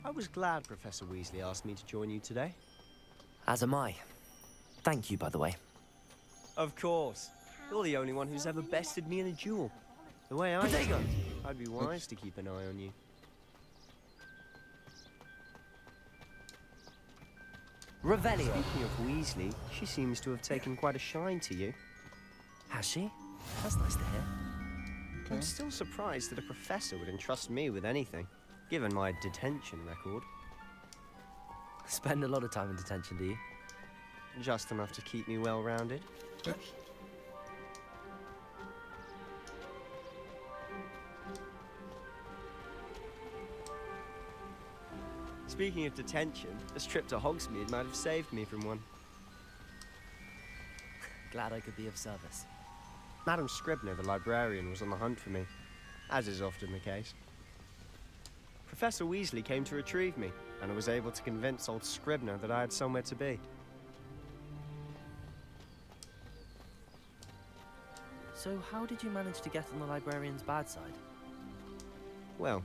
I was glad Professor Weasley asked me to join you today. As am I. Thank you, by the way. Of course. You're the only one who's ever bested me in a duel. The way I see it, I'd be wise to keep an eye on you. Revelio. Speaking of Weasley, she seems to have taken quite a shine to you. Has she? That's nice to hear. Okay. I'm still surprised that a professor would entrust me with anything, given my detention record. Spend a lot of time in detention, do you? Just enough to keep me well-rounded. Oops. Speaking of detention, this trip to Hogsmeade might have saved me from one. Glad I could be of service. Madam Scribner, the librarian, was on the hunt for me, as is often the case. Professor Weasley came to retrieve me, and I was able to convince old Scribner that I had somewhere to be. So how did you manage to get on the librarian's bad side? Well,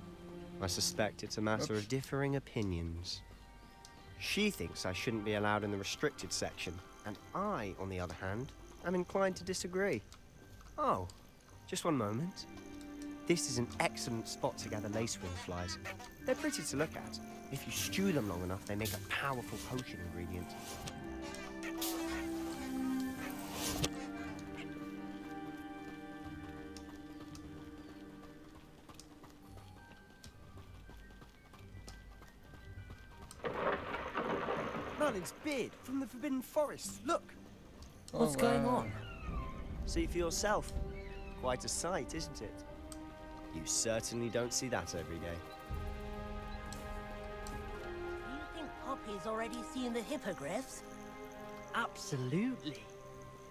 I suspect it's a matter of differing opinions. She thinks I shouldn't be allowed in the restricted section, and I, on the other hand, am inclined to disagree. Oh, just one moment. This is an excellent spot to gather lacewing flies. They're pretty to look at. If you stew them long enough, they make a powerful potion ingredient. Merlin's beard from the Forbidden Forest. Look! What's going on? See for yourself. Quite a sight, isn't it? You certainly don't see that every day. Do you think Poppy's already seen the hippogriffs? Absolutely.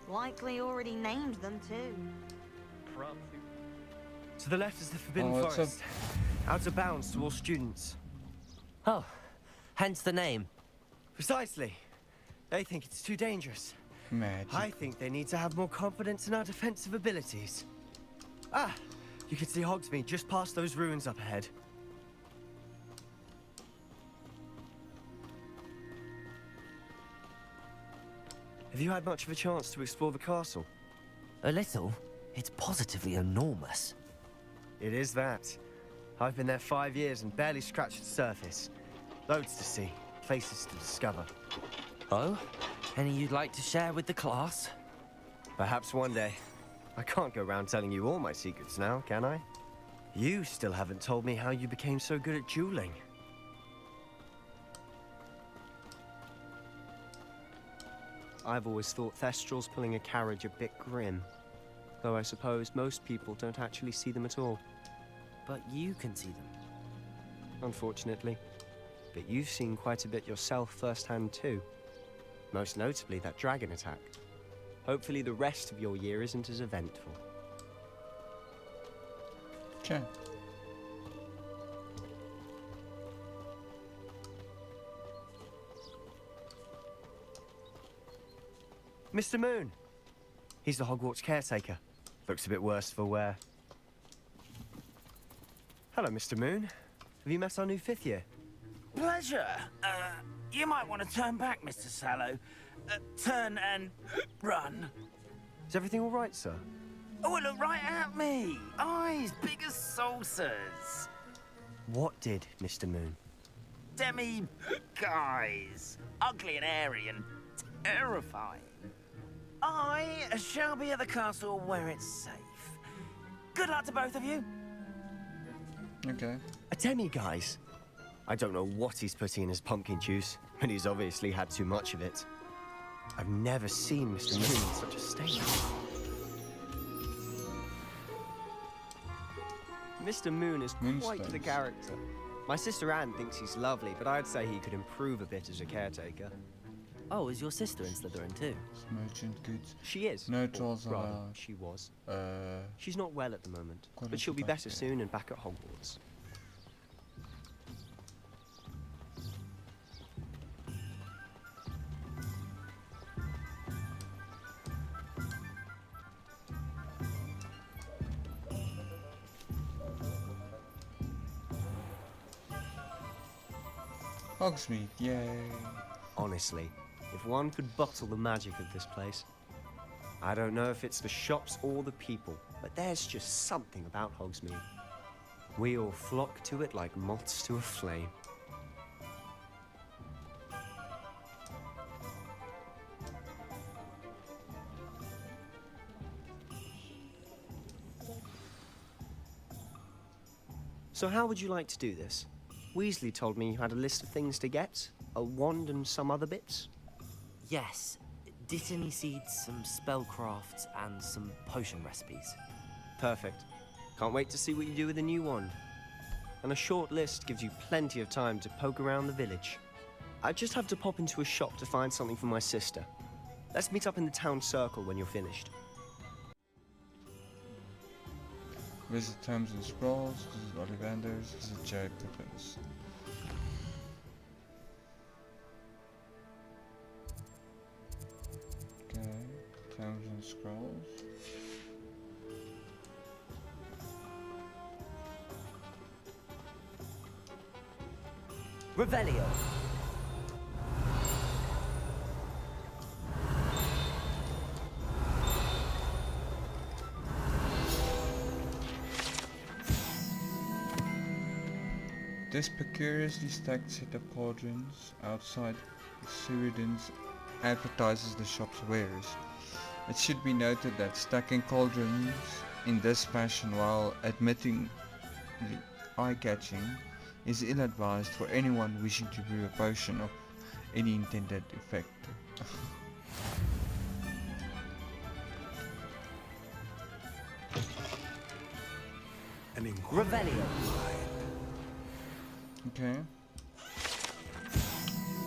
Likely already named them too. To the left is the Forbidden Oh, it's Forest. Out of bounds to all students. Oh, hence the name. Precisely. They think it's too dangerous. Magic. I think they need to have more confidence in our defensive abilities. Ah, you can see Hogsmeade just past those ruins up ahead. Have you had much of a chance to explore the castle? A little. It's positively enormous. It is that. I've been there 5 years and barely scratched the surface. Loads to see, places to discover. Oh? Any you'd like to share with the class? Perhaps one day. I can't go around telling you all my secrets now, can I? You still haven't told me how you became so good at dueling. I've always thought Thestrals pulling a carriage a bit grim. Though I suppose most people don't actually see them at all. But you can see them. Unfortunately. But you've seen quite a bit yourself firsthand too. Most notably that dragon attack. Hopefully the rest of your year isn't as eventful. Okay. Mr. Moon! He's the Hogwarts caretaker. Looks a bit worse for wear. Hello, Mr. Moon. Have you met our new 5th year? Pleasure. You might want to turn back, Mr. Sallow. Turn and run. Is everything all right, sir? Oh, look right at me. Eyes big as saucers. What did, Mr. Moon? Demi guys. Ugly and airy and terrifying. I shall be at the castle where it's safe. Good luck to both of you. Okay. A demi-guise? I don't know what he's putting in his pumpkin juice, but he's obviously had too much of it. I've never seen Mr. Moon in such a state. Mr. Moon is quite the Moonstones. character. My sister Anne thinks he's lovely, but I'd say he could improve a bit as a caretaker. Oh, is your sister in Slytherin too? Merchant goods. She is. No or trolls rather, allowed. she was. Uh, She's not well at the moment, Quite but she'll be better okay. soon and back at Hogwarts. Hogsmeade, yay. Honestly, if one could bottle the magic of this place. I don't know if it's the shops or the people, but there's just something about Hogsmeade. We all flock to it like moths to a flame. So how would you like to do this? Weasley told me you had a list of things to get, a wand and some other bits. Yes. Dittany seeds, some spellcrafts, and some potion recipes. Perfect. Can't wait to see what you do with the new wand. And a short list gives you plenty of time to poke around the village. I just have to pop into a shop to find something for my sister. Let's meet up in the town circle when you're finished. Visit Tomes and Scrolls, visit Ollivander's, visit J. Pippin's. Okay, Tomes and Scrolls. Revelio. This precariously stacked set of cauldrons outside Cyrodiil's advertises the shop's wares. It should be noted that stacking cauldrons in this fashion while admitting the eye-catching is ill-advised for anyone wishing to brew a potion of any intended effect. Revelio. Okay.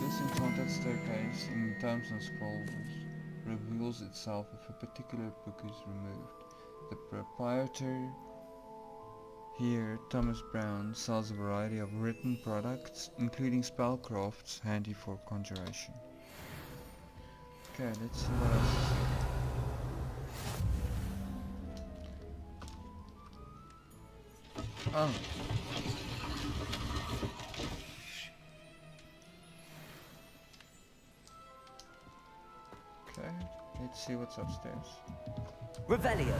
This enchanted staircase in Tomes and Scrolls reveals itself if a particular book is removed. The proprietor here, Thomas Brown, sells a variety of written products, including spellcrafts handy for conjuration. Okay, let's see what else is here. Oh. Okay, let's see what's upstairs. Revelio.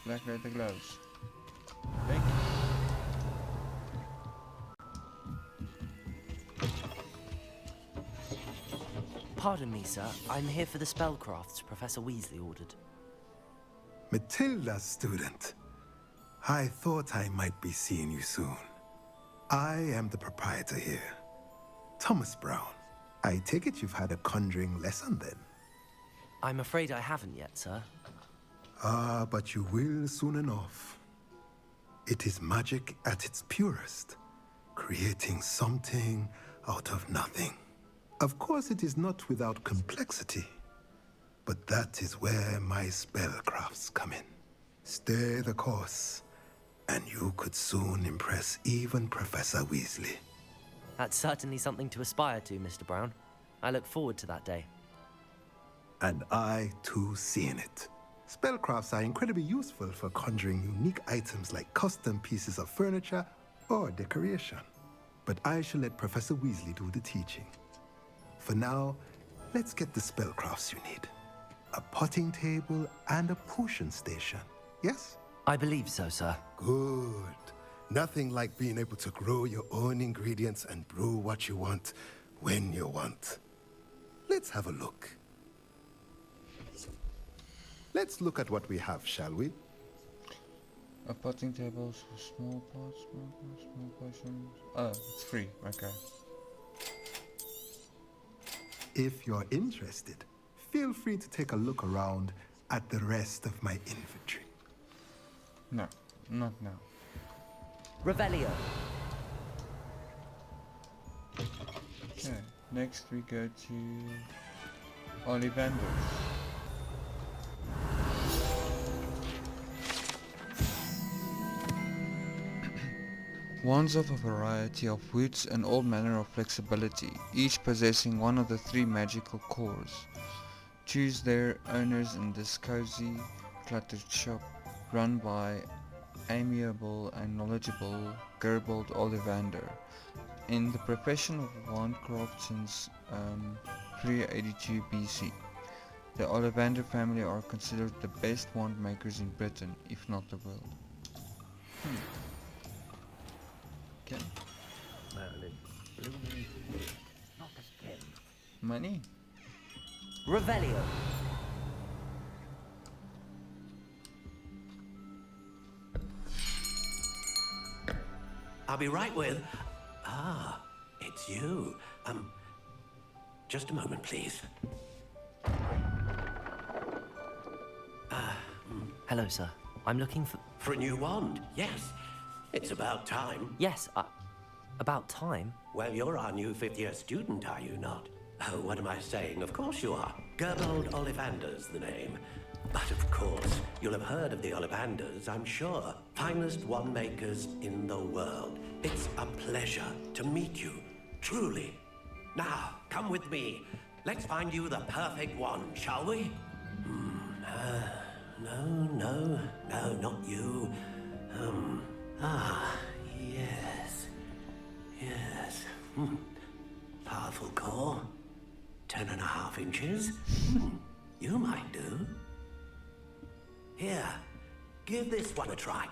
Black leather gloves. Thank you. Pardon me, sir. I'm here for the spellcrafts Professor Weasley ordered. Matilda, student. I thought I might be seeing you soon. I am the proprietor here, Thomas Brown. I take it you've had a conjuring lesson then? I'm afraid I haven't yet, sir. Ah, but you will soon enough. It is magic at its purest, creating something out of nothing. Of course, it is not without complexity, but that is where my spellcrafts come in. Stay the course, and you could soon impress even Professor Weasley. That's certainly something to aspire to, Mr. Brown. I look forward to that day. And I, too, see in it. Spellcrafts are incredibly useful for conjuring unique items like custom pieces of furniture or decoration. But I shall let Professor Weasley do the teaching. For now, let's get the spellcrafts you need. A potting table and a potion station, yes? I believe so, sir. Good. Nothing like being able to grow your own ingredients and brew what you want when you want. Let's have a look. Let's look at what we have, shall we? A potting tables for small pots, small potions. Oh, it's free, okay. If you're interested, feel free to take a look around at the rest of my inventory. No, not now. Revelio. Okay, next we go to Ollivander's. Wands of a variety of woods and all manner of flexibility, each possessing one of the three magical cores. Choose their owners in this cozy, cluttered shop run by amiable and knowledgeable Gerbold Ollivander in the profession of wandcraft since 382 BC. The Ollivander family are considered the best wand makers in Britain, if not the world. Okay. Money? Revelio. I'll be right with... Ah, it's you. Just a moment, please. Hello, sir. I'm looking for... For a new wand, yes. It's about time. Yes, about time. Well, you're our new fifth-year student, are you not? Oh, what am I saying? Of course you are. Gerbold Ollivander's the name. But of course, you'll have heard of the Ollivanders, I'm sure. Finest wand makers in the world. It's a pleasure to meet you, truly. Now, come with me. Let's find you the perfect wand, shall we? No, not you. Yes. Powerful core. 10.5 inches. You might do. Here, give this one a try.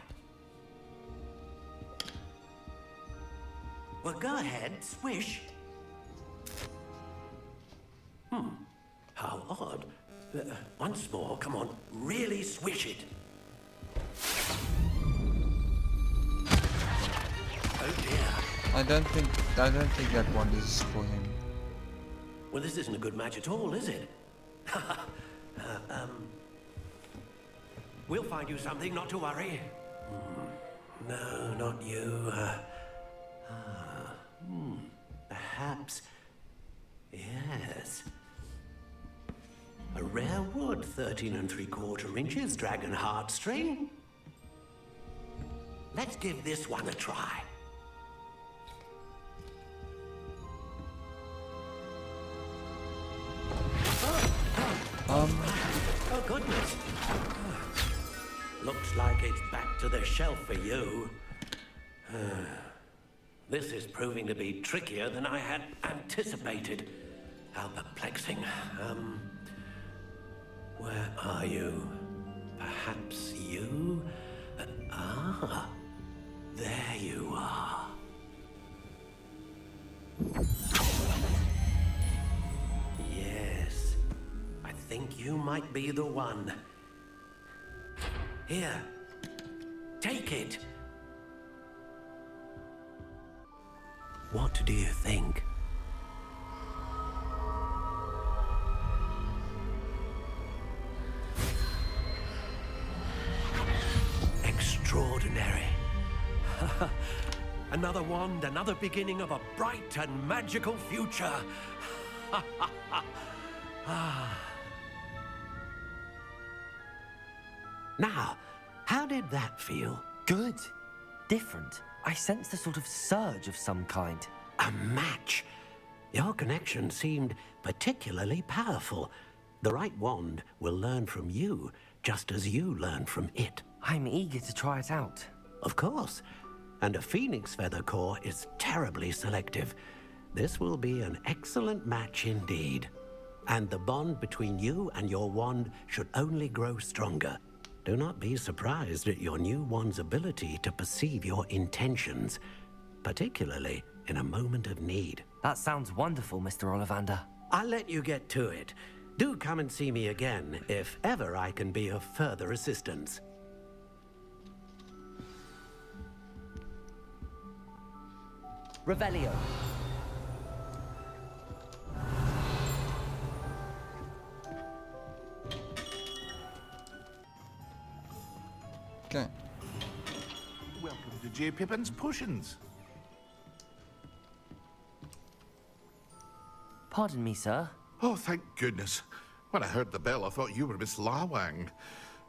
Well, go ahead, swish. How odd. Once more, come on, really swish it. Oh dear. I don't think that wand is for him. Well, this isn't a good match at all, is it? We'll find you something, not to worry. No, not you. Perhaps... Yes. A rare wood, 13 3/4 inches, dragon heartstring. Let's give this one a try. Oh, goodness. Looks like it's back to the shelf for you. This is proving to be trickier than I had anticipated. How perplexing. Where are you? Perhaps you? There you are. Yes, I think you might be the one. Here, take it. What do you think? Extraordinary. Another wand, another beginning of a bright and magical future. Now, how did that feel? Good. Different. I sensed a sort of surge of some kind. A match. Your connection seemed particularly powerful. The right wand will learn from you, just as you learn from it. I'm eager to try it out. Of course. And a phoenix feather core is terribly selective. This will be an excellent match indeed. And the bond between you and your wand should only grow stronger. Do not be surprised at your new wand's ability to perceive your intentions, particularly in a moment of need. That sounds wonderful, Mr. Ollivander. I'll let you get to it. Do come and see me again if ever I can be of further assistance. Revelio. Okay. Welcome to J. Pippin's Potions. Pardon me, sir. Oh, thank goodness. When I heard the bell, I thought you were Miss Lawang.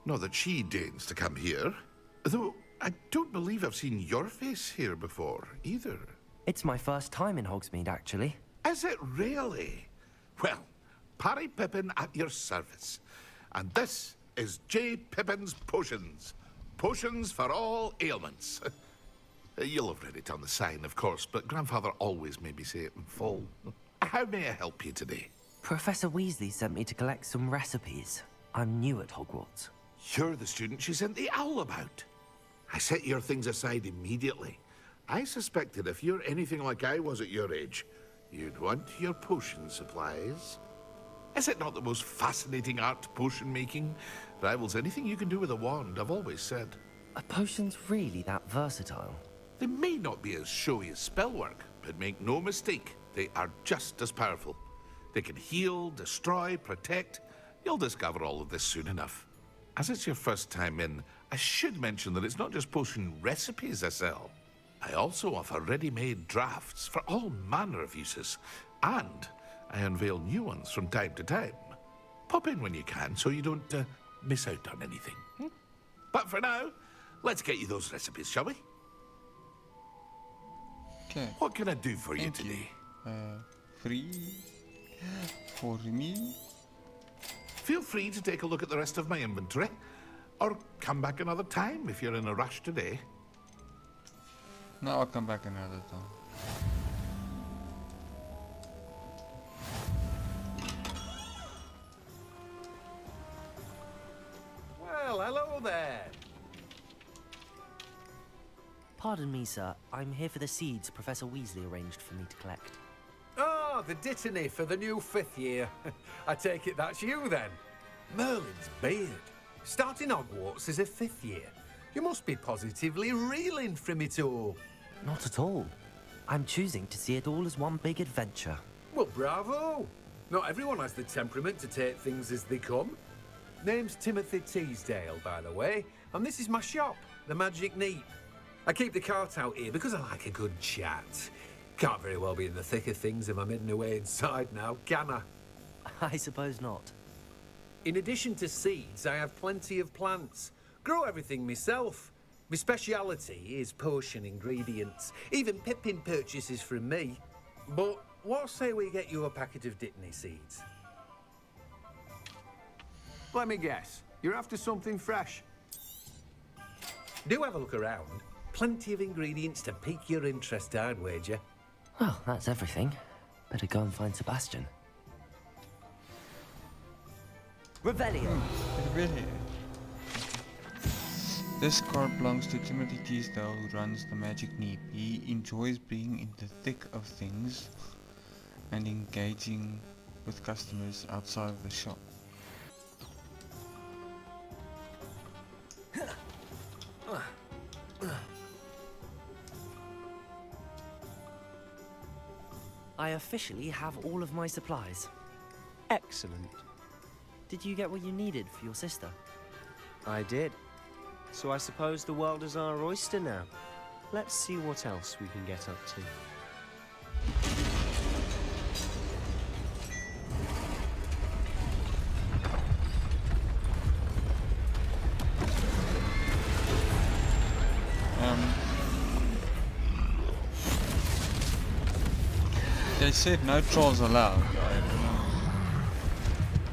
Not that she deigns to come here. Though, I don't believe I've seen your face here before, either. It's my first time in Hogsmeade, actually. Is it really? Well, Parry Pippin at your service. And this is J. Pippin's Potions. Potions for all ailments. You'll have read it on the sign, of course, but Grandfather always made me say it in full. How may I help you today? Professor Weasley sent me to collect some recipes. I'm new at Hogwarts. You're the student she sent the owl about. I set your things aside immediately. I suspected if you're anything like I was at your age, you'd want your potion supplies. Is it not the most fascinating art, potion making? Rivals anything you can do with a wand, I've always said. Are potions really that versatile? They may not be as showy as spellwork, but make no mistake, they are just as powerful. They can heal, destroy, protect. You'll discover all of this soon enough. As it's your first time in, I should mention that it's not just potion recipes I sell. I also offer ready-made drafts for all manner of uses, and I unveil new ones from time to time. Pop in when you can so you don't miss out on anything. But for now, let's get you those recipes, shall we? Okay. What can I do for you Thank you. today? Free for me. Feel free to take a look at the rest of my inventory, or come back another time if you're in a rush today. No, I'll come back another time. Well, hello there. Pardon me, sir. I'm here for the seeds Professor Weasley arranged for me to collect. Ah, the dittany for the new 5th year. I take it that's you then. Merlin's beard. Starting Hogwarts as a 5th year. You must be positively reeling from it all. Not at all. I'm choosing to see it all as one big adventure. Well, bravo. Not everyone has the temperament to take things as they come. Name's Timothy Teasdale, by the way, and this is my shop, the Magic Neat. I keep the cart out here because I like a good chat. Can't very well be in the thick of things if I'm hidden away inside now, can I? I suppose not. In addition to seeds, I have plenty of plants. Grow everything myself. My speciality is potion ingredients. Even Pippin purchases from me. But what say we get you a packet of dittany seeds? Let me guess. You're after something fresh. Do have a look around. Plenty of ingredients to pique your interest, I'd wager. Well, that's everything. Better go and find Sebastian. Revelio! Really? This card belongs to Timothy Teasdale, who runs the Magic Neep. He enjoys being in the thick of things and engaging with customers outside of the shop. I officially have all of my supplies. Excellent. Did you get what you needed for your sister? I did. So I suppose the world is our oyster now. Let's see what else we can get up to. They said no trolls allowed.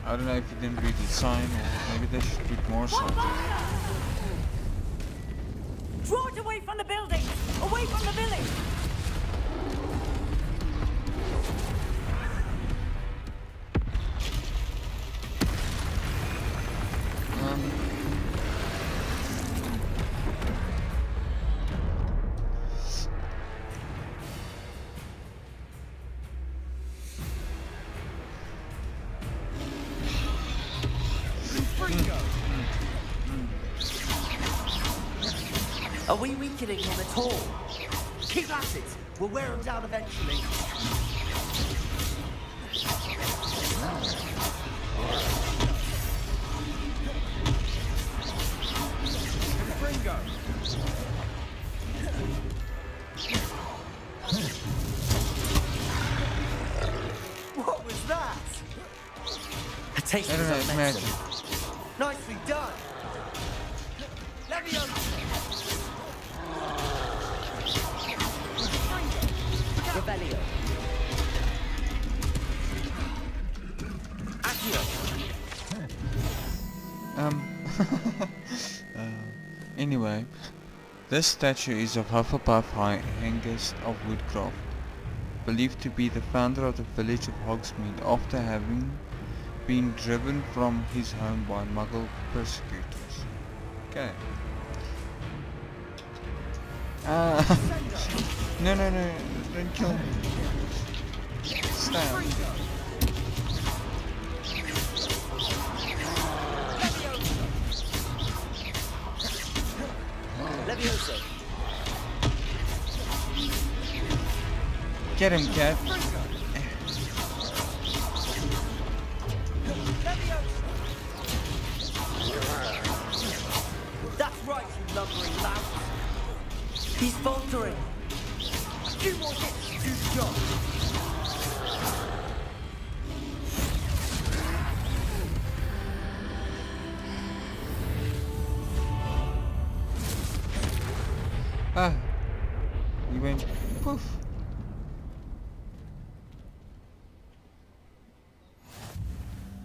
I don't know if you didn't read the sign, or maybe they should put more signs. Draw it away from the building! Away from the village! Are we weakening him at all? Keep at it! We'll wear him down eventually. Fringo! What was that? A taste I don't know, of it's medicine. magic. Nicely done. Let me open. Revelio. Accio. Anyway, this statue is of Hufflepuff Hengist of Woodcroft, believed to be the founder of the village of Hogsmeade after having been driven from his home by Muggle persecutors. Okay. No, don't kill me. Stop. Leviosa. Get him, cat. That's right, you lumbering lout. He's faltering. A few more hits to do the job. Ah, he went poof.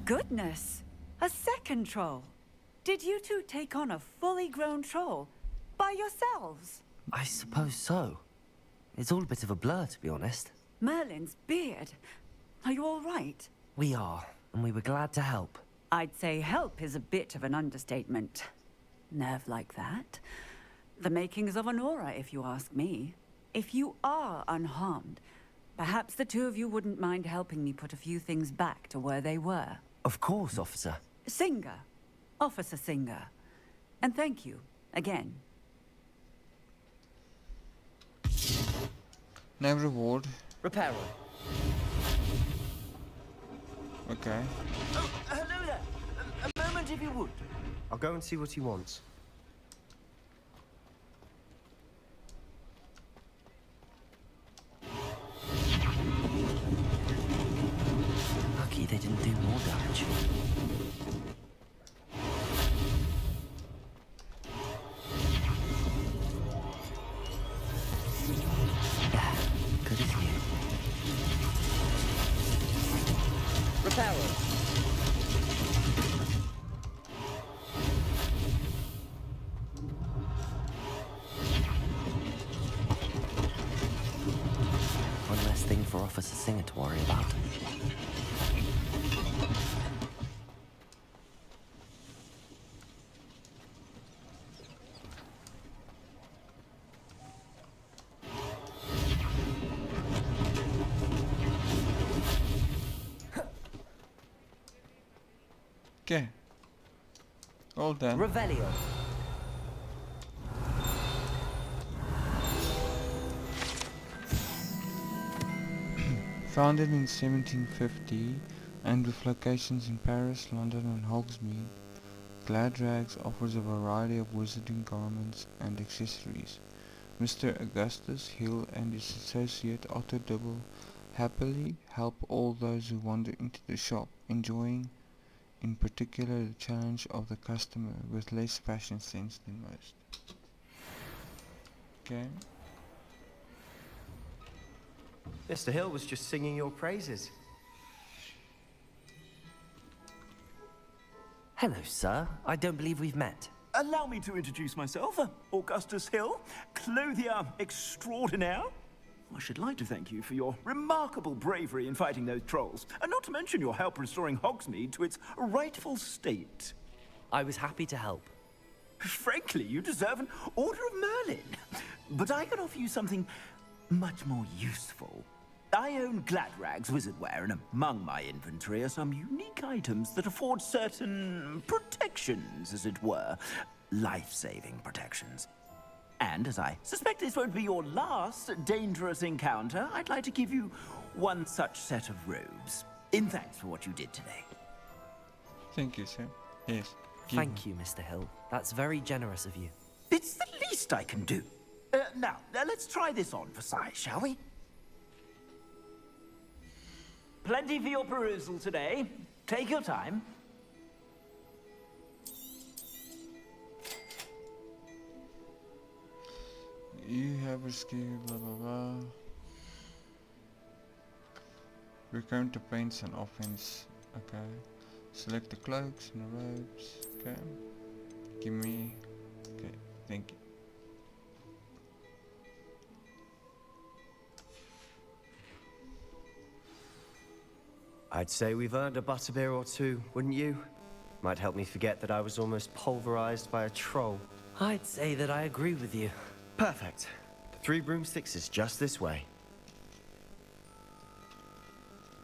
Goodness! A second troll! Did you two take on a fully grown troll by yourselves? I suppose so. It's all a bit of a blur, to be honest. Merlin's beard. Are you all right? We are, and we were glad to help. I'd say help is a bit of an understatement. Nerve like that. The makings of an aura, if you ask me. If you are unharmed, perhaps the two of you wouldn't mind helping me put a few things back to where they were. Of course, officer. Singer. Officer Singer. And thank you, again. No reward. Reparo. Okay. Oh, hello there. A moment if you would. I'll go and see what he wants. Lucky they didn't do more damage. Yeah, good as new. Reparo. One less thing for Officer Singer to worry about. Okay. All done. Revelio. Founded in 1750 and with locations in Paris, London and Hogsmeade, Glad Rags offers a variety of wizarding garments and accessories. Mr. Augustus Hill and his associate Otto Dibble happily help all those who wander into the shop, enjoying in particular the challenge of the customer with less fashion sense than most. Okay. Mr. Hill was just singing your praises. Hello, sir. I don't believe we've met. Allow me to introduce myself, Augustus Hill, clothier extraordinaire. I should like to thank you for your remarkable bravery in fighting those trolls, and not to mention your help restoring Hogsmeade to its rightful state. I was happy to help. Frankly, you deserve an Order of Merlin. But I can offer you something much more useful. I own Gladrag's wizardware, and among my inventory are some unique items that afford certain protections, as it were. Life-saving protections. And as I suspect this won't be your last dangerous encounter, I'd like to give you one such set of robes, in thanks for what you did today. Thank you, sir. Yes. Thank you, Mr. Hill. That's very generous of you. It's the least I can do. Now, let's try this on for size, shall we? Plenty for your perusal today. Take your time. You have a skill, blah blah blah. We're going to paint an offense. Okay. Select the cloaks and the robes. Okay. Give me. Okay. Thank you. I'd say we've earned a butterbeer or two, wouldn't you? Might help me forget that I was almost pulverized by a troll. I'd say that I agree with you. Perfect. The Three Broomsticks is just this way.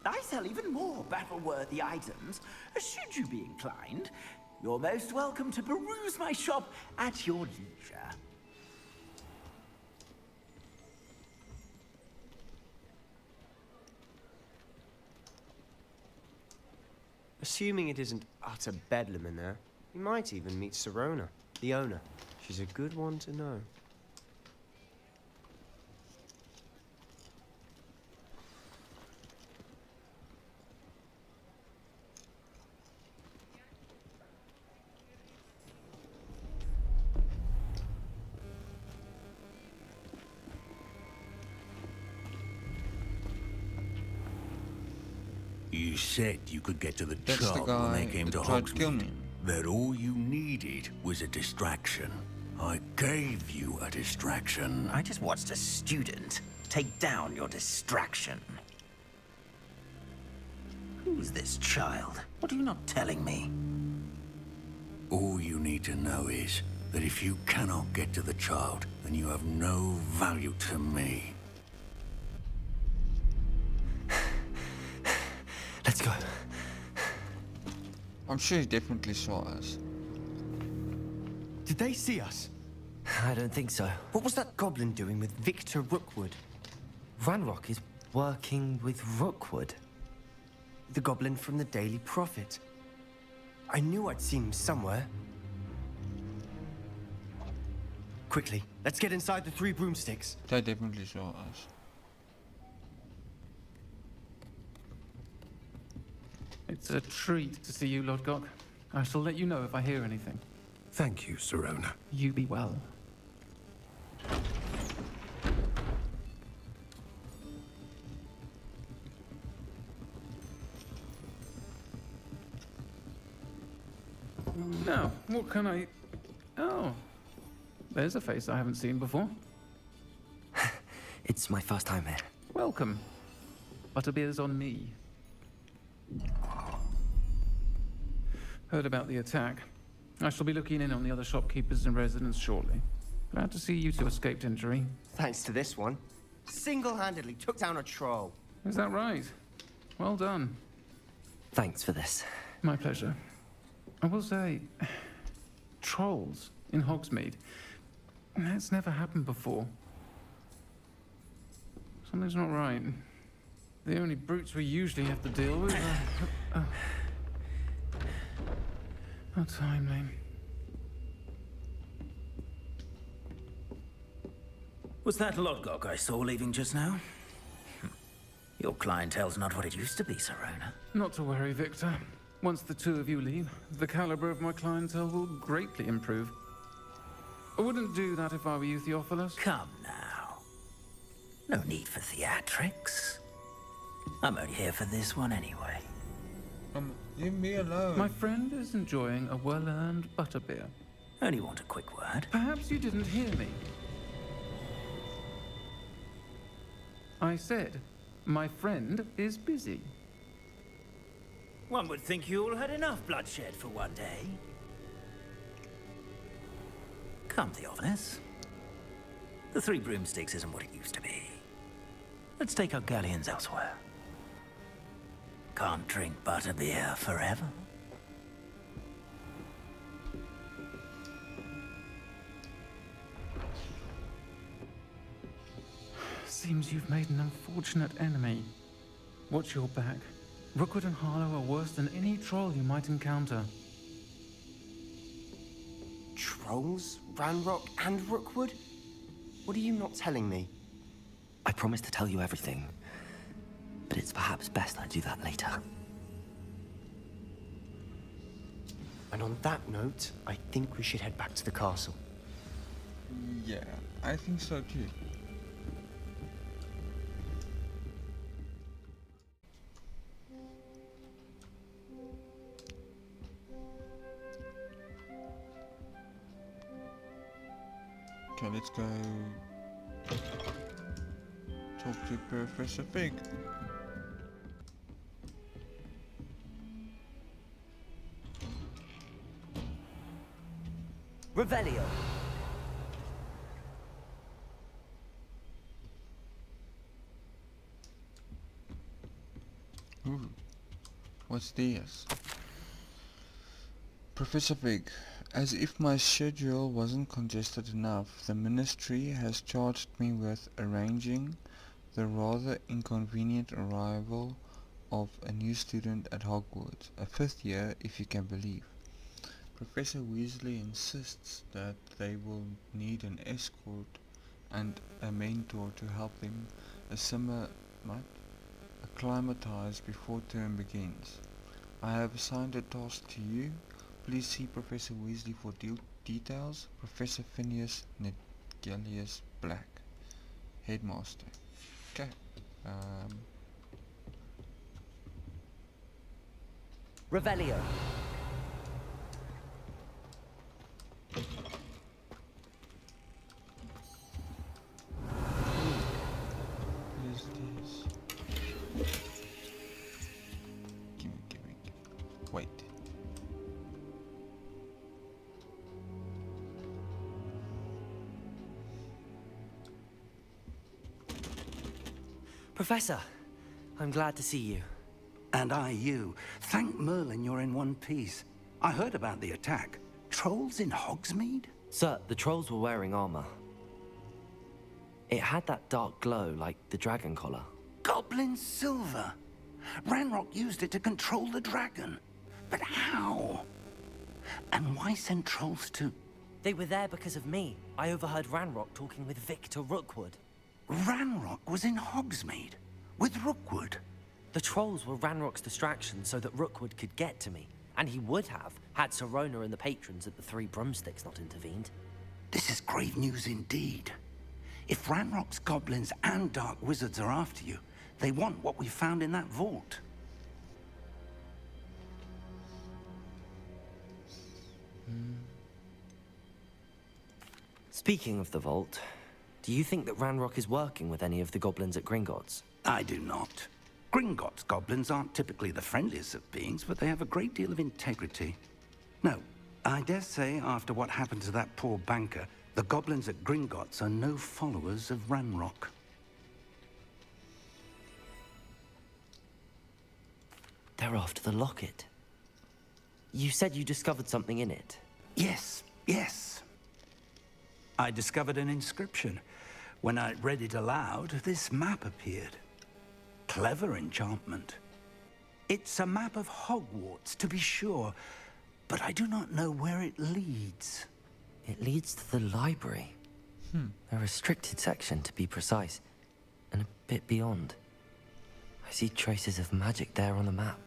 I sell even more battle-worthy items. Should you be inclined, you're most welcome to peruse my shop at your leisure. Assuming it isn't utter bedlam in there, you might even meet Sirona, the owner. She's a good one to know. You said you could get to the That's the shop when they guy came to that tried to kill Hogsmeade. me. That all you needed was a distraction. I gave you a distraction. I just watched a student take down your distraction. Who's this child? What are you not telling me? All you need to know is that if you cannot get to the child, then you have no value to me. Let's go. I'm sure he definitely saw us. Did they see us? I don't think so. What was that goblin doing with Victor Rookwood? Ranrock is working with Rookwood. The goblin from the Daily Prophet. I knew I'd seen him somewhere. Quickly, let's get inside the Three Broomsticks. They definitely saw us. It's a treat to see you, Lodgok. I shall let you know if I hear anything. Thank you, Sirona. You be well. Now, what can I... Oh, there's a face I haven't seen before. It's my first time here. Welcome. Butterbeer's on me. Heard about the attack. I shall be looking in on the other shopkeepers and residents shortly. Glad to see you two escaped injury. Thanks to this one. Single-handedly took down a troll. Is that right? Well done. Thanks for this. My pleasure. I will say, trolls in Hogsmeade. That's never happened before. Something's not right. The only brutes we usually have to deal with are... How timely. Was that Lodgok I saw leaving just now? Your clientele's not what it used to be, Sirona. Not to worry, Victor. Once the two of you leave, the caliber of my clientele will greatly improve. I wouldn't do that if I were you, Theophilus. Come now. No need for theatrics. I'm only here for this one anyway. Leave me alone. My friend is enjoying a well-earned butterbeer. Only want a quick word. Perhaps you didn't hear me. I said, my friend is busy. One would think you all had enough bloodshed for one day. Come, Theophilus. The Three Broomsticks isn't what it used to be. Let's take our galleons elsewhere. Can't drink butterbeer forever. Seems you've made an unfortunate enemy. Watch your back. Rookwood and Harlow are worse than any troll you might encounter. Trolls? Ranrock and Rookwood? What are you not telling me? I promise to tell you everything, but it's perhaps best I do that later. And on that note, I think we should head back to the castle. Yeah, I think so too. Okay, let's go talk to Professor Fig. Revelio. Ooh, what's this? Professor Fig, as if my schedule wasn't congested enough, the Ministry has charged me with arranging the rather inconvenient arrival of a new student at Hogwarts, a fifth year if you can believe. Professor Weasley insists that they will need an escort and a mentor to help them acclimatize before term begins. I have assigned a task to you. Please see Professor Weasley for details. Professor Phineas Negalius Black, Headmaster. Okay. Revelio. What is this? Gimme. Wait. Professor, I'm glad to see you. And I you. Thank Merlin you're in one piece. I heard about the attack. Trolls in Hogsmeade? Sir, the trolls were wearing armor. It had that dark glow like the dragon collar. Goblin silver. Ranrock used it to control the dragon. But how? And why send trolls to... They were there because of me. I overheard Ranrock talking with Victor Rookwood. Ranrock was in Hogsmeade? With Rookwood? The trolls were Ranrock's distraction so that Rookwood could get to me. And he would have, had Sirona and the patrons at the Three Broomsticks not intervened. This is grave news indeed. If Ranrock's goblins and dark wizards are after you, they want what we found in that vault. Speaking of the vault, do you think that Ranrock is working with any of the goblins at Gringotts? I do not. Gringotts goblins aren't typically the friendliest of beings, but they have a great deal of integrity. No, I dare say after what happened to that poor banker, the goblins at Gringotts are no followers of Ranrock. They're after the locket. You said you discovered something in it. Yes. I discovered an inscription. When I read it aloud, this map appeared. Clever enchantment. It's a map of Hogwarts, to be sure, but I do not know where it leads. It leads to the library. A restricted section, to be precise, and a bit beyond. I see traces of magic there on the map.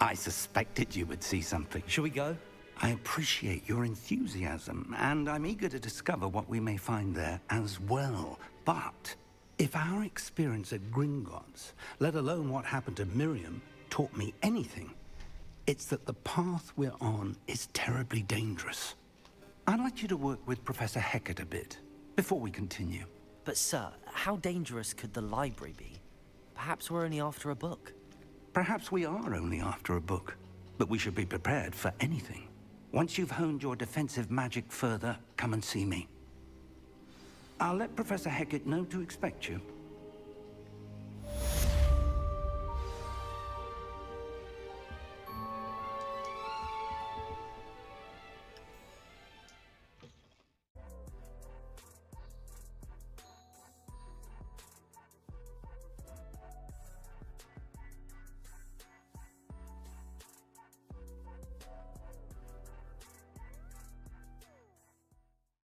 I suspected you would see something. Shall we go? I appreciate your enthusiasm, and I'm eager to discover what we may find there as well. But if our experience at Gringotts, let alone what happened to Miriam, taught me anything, it's that the path we're on is terribly dangerous. I'd like you to work with Professor Hecat a bit, before we continue. But sir, how dangerous could the library be? Perhaps we're only after a book. Perhaps we are only after a book, but we should be prepared for anything. Once you've honed your defensive magic further, come and see me. I'll let Professor Hecat know to expect you.